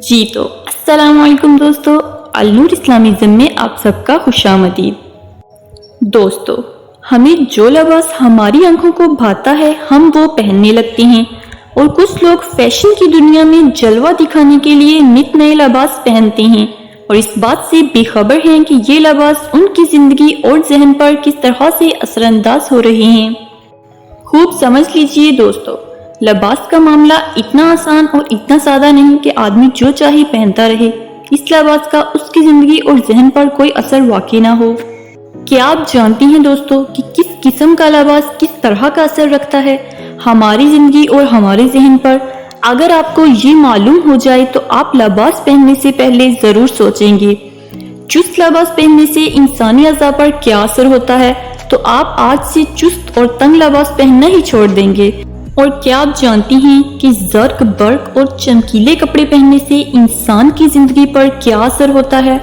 جی تو السلام علیکم دوستو، النور اسلامزم میں آپ سب کا خوش آمدید۔ دوستو، ہمیں جو لباس ہماری آنکھوں کو بھاتا ہے ہم وہ پہننے لگتے ہیں، اور کچھ لوگ فیشن کی دنیا میں جلوہ دکھانے کے لیے نت نئے لباس پہنتے ہیں اور اس بات سے بے خبر ہیں کہ یہ لباس ان کی زندگی اور ذہن پر کس طرح سے اثر انداز ہو رہے ہیں۔ خوب سمجھ لیجئے دوستو، لباس کا معاملہ اتنا آسان اور اتنا سادہ نہیں کہ آدمی جو چاہے پہنتا رہے، اس لباس کا اس کی زندگی اور ذہن پر کوئی اثر واقع نہ ہو۔ کیا آپ جانتی ہیں دوستو کہ کس قسم کا لباس کس طرح کا اثر رکھتا ہے ہماری زندگی اور ہمارے ذہن پر؟ اگر آپ کو یہ معلوم ہو جائے تو آپ لباس پہننے سے پہلے ضرور سوچیں گے۔ چست لباس پہننے سے انسانی اعضاء پر کیا اثر ہوتا ہے، تو آپ آج سے چست اور تنگ لباس پہننا ہی چھوڑ دیں گے۔ اور کیا آپ جانتی ہیں کہ زرق برق اور چمکیلے کپڑے پہننے سے انسان کی زندگی پر کیا اثر ہوتا ہے؟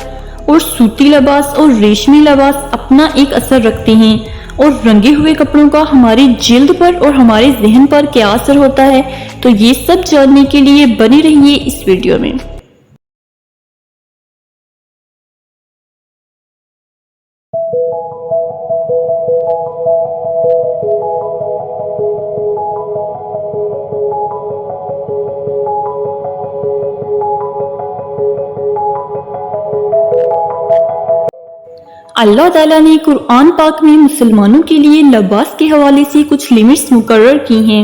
اور سوتی لباس اور ریشمی لباس اپنا ایک اثر رکھتے ہیں، اور رنگے ہوئے کپڑوں کا ہماری جلد پر اور ہمارے ذہن پر کیا اثر ہوتا ہے؟ تو یہ سب جاننے کے لیے بنے رہیے اس ویڈیو میں۔ اللہ تعالیٰ نے قرآن پاک میں مسلمانوں کے لیے لباس کے حوالے سے کچھ لیمٹس مقرر کی ہیں،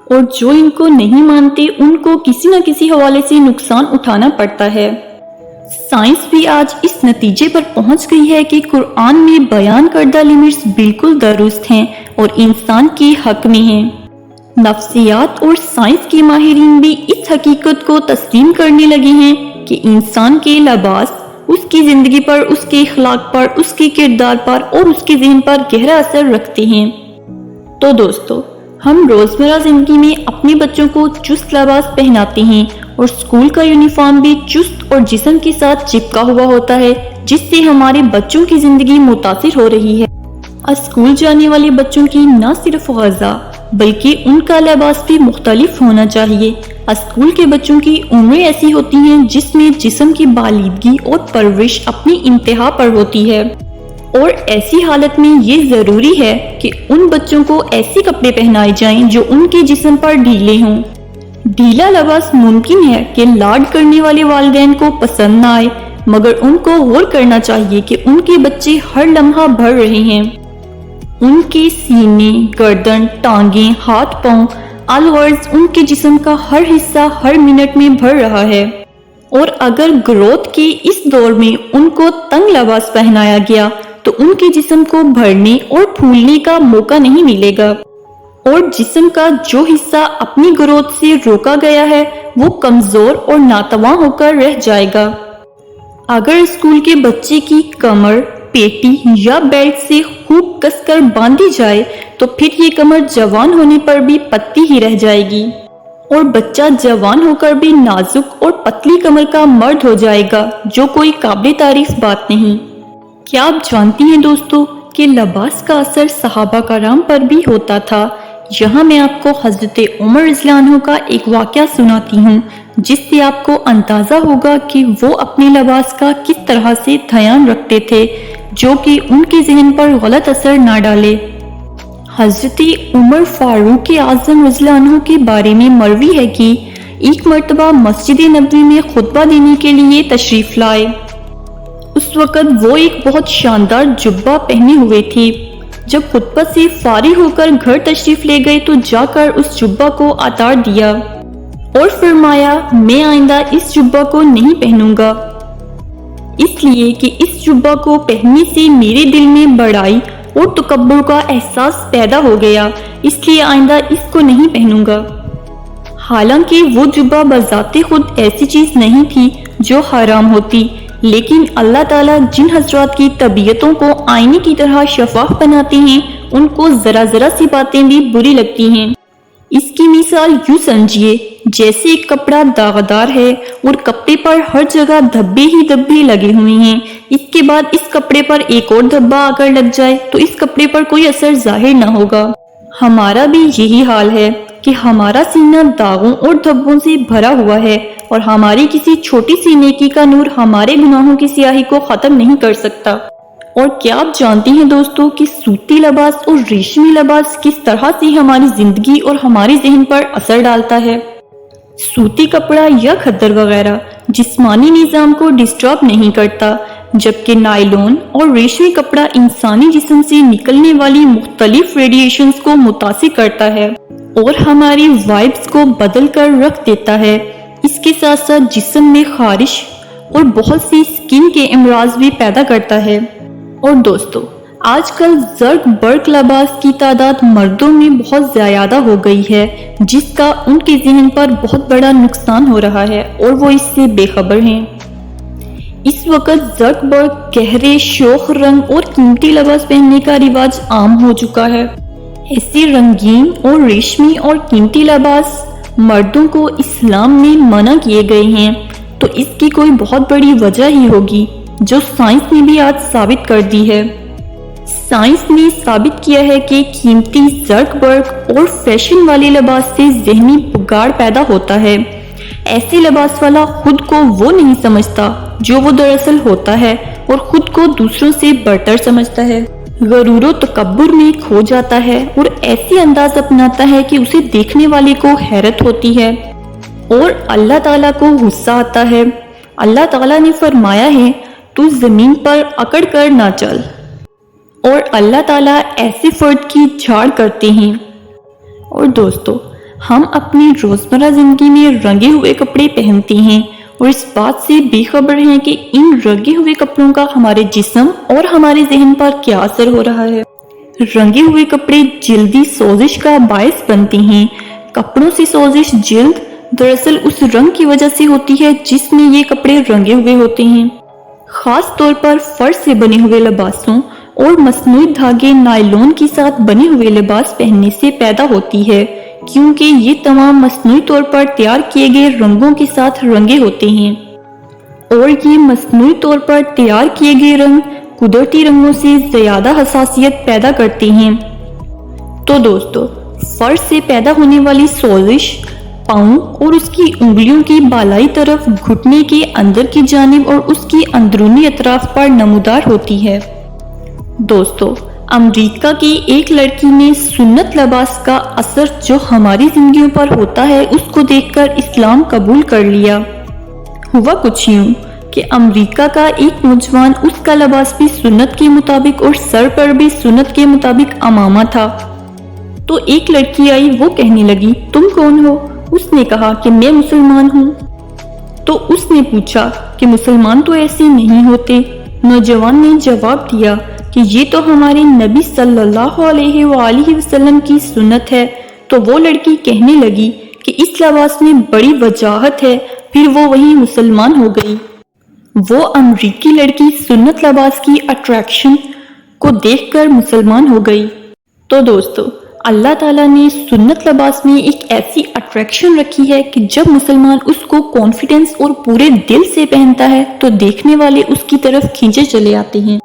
اور جو ان کو نہیں مانتے ان کو کسی نہ کسی حوالے سے نقصان اٹھانا پڑتا ہے۔ سائنس بھی آج اس نتیجے پر پہنچ گئی ہے کہ قرآن میں بیان کردہ لیمٹس بالکل درست ہیں اور انسان کے حق میں ہیں۔ نفسیات اور سائنس کے ماہرین بھی اس حقیقت کو تسلیم کرنے لگے ہیں کہ انسان کے لباس اس کی زندگی پر، اس کے اخلاق پر، اس کے کردار پر اور اس کے ذہن پر گہرا اثر رکھتے ہیں۔ تو دوستو، ہم روزمرہ زندگی میں اپنے بچوں کو چست لباس پہناتے ہیں، اور اسکول کا یونیفارم بھی چست اور جسم کے ساتھ چپکا ہوا ہوتا ہے، جس سے ہمارے بچوں کی زندگی متاثر ہو رہی ہے۔ اسکول جانے والے بچوں کی نہ صرف غذا بلکہ ان کا لباس بھی مختلف ہونا چاہیے۔ اسکول کے بچوں کی عمریں ایسی ہوتی ہیں جس میں جسم کی بالیدگی اور پرورش اپنی انتہا پر ہوتی ہے، اور ایسی حالت میں یہ ضروری ہے کہ ان بچوں کو ایسے کپڑے پہنائے جائیں جو ان کے جسم پر ڈھیلے ہوں۔ ڈھیلا لباس ممکن ہے کہ لاڈ کرنے والے والدین کو پسند نہ آئے، مگر ان کو غور کرنا چاہیے کہ ان کے بچے ہر لمحہ بڑھ رہے ہیں۔ ان کے سینے، گردن، ٹانگیں، ہاتھ پاؤں، الغرض ان کے جسم کا ہر حصہ ہر منٹ میں بڑھ رہا ہے، اور اگر گروتھ کے اس دور میں ان کو تنگ لباس پہنایا گیا تو ان کے جسم کو بڑھنے اور پھولنے کا موقع نہیں ملے گا، اور جسم کا جو حصہ اپنی گروتھ سے روکا گیا ہے وہ کمزور اور ناتواں ہو کر رہ جائے گا۔ اگر اسکول کے بچے کی کمر، پیٹی یا بیلٹ سے خوب کس کر باندھی جائے تو پھر یہ کمر جوان ہونے پر بھی پتلی ہی رہ جائے گی، اور بچہ جوان ہو کر بھی نازک اور پتلی کمر کا مرد ہو جائے گا، جو کوئی قابل تعریف بات نہیں۔ کیا آپ جانتی ہیں دوستو کہ لباس کا اثر صحابہ کرام پر بھی ہوتا تھا؟ یہاں میں آپ کو حضرت عمر رضی اللہ عنہ کا ایک واقعہ سناتی ہوں، جس سے آپ کو اندازہ ہوگا کہ وہ اپنے لباس کا کس طرح سے دھیان رکھتے تھے جو کہ ان کے ذہن پر غلط اثر نہ ڈالے۔ حضرت عمر فاروق اعظم رضی اللہ عنہ کے بارے میں مروی ہے کہ ایک مرتبہ مسجد نبوی میں خطبہ دینے کے لیے تشریف لائے۔ اس وقت وہ ایک بہت شاندار جبہ پہنے ہوئے تھے۔ جب خطبہ سے فارغ ہو کر گھر تشریف لے گئے تو جا کر اس جبہ کو اتار دیا اور فرمایا، میں آئندہ اس جبہ کو نہیں پہنوں گا، اس لیے کہ اس جبہ کو پہننے سے میرے دل میں بڑائی اور تکبر کا احساس پیدا ہو گیا، اس لیے آئندہ اس کو نہیں پہنوں گا۔ حالانکہ وہ جبہ بذات خود ایسی چیز نہیں تھی جو حرام ہوتی، لیکن اللہ تعالیٰ جن حضرات کی طبیعتوں کو آئینے کی طرح شفاف بناتے ہیں ان کو ذرا ذرا سی باتیں بھی بری لگتی ہیں۔ اس کی مثال یوں سمجھیے، جیسے ایک کپڑا داغدار ہے اور کپڑے پر ہر جگہ دھبے ہی دھبے لگے ہوئے ہیں، اس کے بعد اس کپڑے پر ایک اور دھبا آ کر لگ جائے تو اس کپڑے پر کوئی اثر ظاہر نہ ہوگا۔ ہمارا بھی یہی حال ہے کہ ہمارا سینہ داغوں اور دھبوں سے بھرا ہوا ہے اور ہماری کسی چھوٹی سی نیکی کا نور ہمارے گناہوں کی سیاہی کو ختم نہیں کر سکتا۔ اور کیا آپ جانتے ہیں دوستو کہ سوتی لباس اور ریشمی لباس کس طرح سے ہماری زندگی اور ہمارے ذہن پر اثر ڈالتا ہے؟ سوتی کپڑا یا کھدر وغیرہ جسمانی نظام کو ڈسٹرب نہیں کرتا، جبکہ نائلون اور ریشمی کپڑا انسانی جسم سے نکلنے والی مختلف ریڈیشنز کو متاثر کرتا ہے اور ہماری وائبز کو بدل کر رکھ دیتا ہے۔ اس کے ساتھ ساتھ جسم میں خارش اور بہت سی سکن کے امراض بھی پیدا کرتا ہے۔ اور دوستو، آج کل زرق برق لباس کی تعداد مردوں میں بہت زیادہ ہو گئی ہے، جس کا ان کے ذہن پر بہت بڑا نقصان ہو رہا ہے اور وہ اس سے بے خبر ہیں۔ اس وقت زرق برق گہرے شوخ رنگ اور قیمتی لباس پہننے کا رواج عام ہو چکا ہے۔ ایسے رنگین اور ریشمی اور قیمتی لباس مردوں کو اسلام میں منع کیے گئے ہیں، تو اس کی کوئی بہت بڑی وجہ ہی ہوگی جو سائنس نے بھی آج ثابت کر دی ہے۔ سائنس نے ثابت کیا ہے کہ قیمتی زرق برق اور فیشن والے لباس سے ذہنی بگاڑ پیدا ہوتا ہے۔ ایسے لباس والا خود کو وہ نہیں سمجھتا جو وہ دراصل ہوتا ہے اور خود کو دوسروں سے برتر سمجھتا ہے، غرور و تکبر میں کھو جاتا ہے اور ایسے انداز اپناتا ہے کہ اسے دیکھنے والے کو حیرت ہوتی ہے اور اللہ تعالیٰ کو غصہ آتا ہے۔ اللہ تعالیٰ نے فرمایا ہے، تو زمین پر اکڑ کر نہ چل، اور اللہ تعالیٰ ایسے فرد کی جھاڑ کرتے ہیں۔ اور دوستو، ہم اپنی روزمرہ زندگی میں رنگے ہوئے کپڑے پہنتے ہیں اور اس بات سے بے خبر ہیں کہ ان رنگے ہوئے کپڑوں کا ہمارے جسم اور ہمارے ذہن پر کیا اثر ہو رہا ہے۔ رنگے ہوئے کپڑے جلدی سوزش کا باعث بنتے ہیں۔ کپڑوں سے سوزش جلد دراصل اس رنگ کی وجہ سے ہوتی ہے جس میں یہ کپڑے رنگے ہوئے ہوتے ہیں۔ خاص طور پر فر سے بنے ہوئے لباسوں اور مصنوعی دھاگے نائلون کے ساتھ بنے ہوئے لباس پہننے سے پیدا ہوتی ہے، کیونکہ یہ تمام مصنوعی طور پر تیار کیے گئے رنگوں کے ساتھ رنگے ہوتے ہیں، اور یہ مصنوعی طور پر تیار کیے گئے رنگ قدرتی رنگوں سے زیادہ حساسیت پیدا کرتے ہیں۔ تو دوستو، فر سے پیدا ہونے والی سوزش پاؤں اور اس کی انگلیوں کی بالائی طرف، گھٹنے کے اندر کی جانب اور اس کی اندرونی اطراف پر نمودار ہوتی ہے۔ دوستو، امریکہ کی ایک لڑکی نے سنت لباس کا اثر جو ہماری زندگیوں پر ہوتا ہے اس کو دیکھ کر اسلام قبول کر لیا۔ ہوا کچھ یوں کہ امریکہ کا ایک نوجوان، اس کا لباس بھی سنت کے مطابق اور سر پر بھی سنت کے مطابق عمامہ تھا۔ تو ایک لڑکی آئی، وہ کہنے لگی، تم کون ہو؟ اس نے کہا کہ میں مسلمان ہوں۔ تو اس نے پوچھا کہ مسلمان تو ایسے نہیں ہوتے۔ نوجوان نے جواب دیا کہ یہ تو ہمارے نبی صلی اللہ علیہ وآلہ وسلم کی سنت ہے۔ تو وہ لڑکی کہنے لگی کہ اس لباس میں بڑی وجاہت ہے، پھر وہ وہیں مسلمان ہو گئی۔ وہ امریکی لڑکی سنت لباس کی اٹریکشن کو دیکھ کر مسلمان ہو گئی۔ تو دوستو، اللہ تعالیٰ نے سنت لباس میں ایک ایسی اٹریکشن رکھی ہے کہ جب مسلمان اس کو کانفیڈنس اور پورے دل سے پہنتا ہے تو دیکھنے والے اس کی طرف کھینچے چلے آتے ہیں۔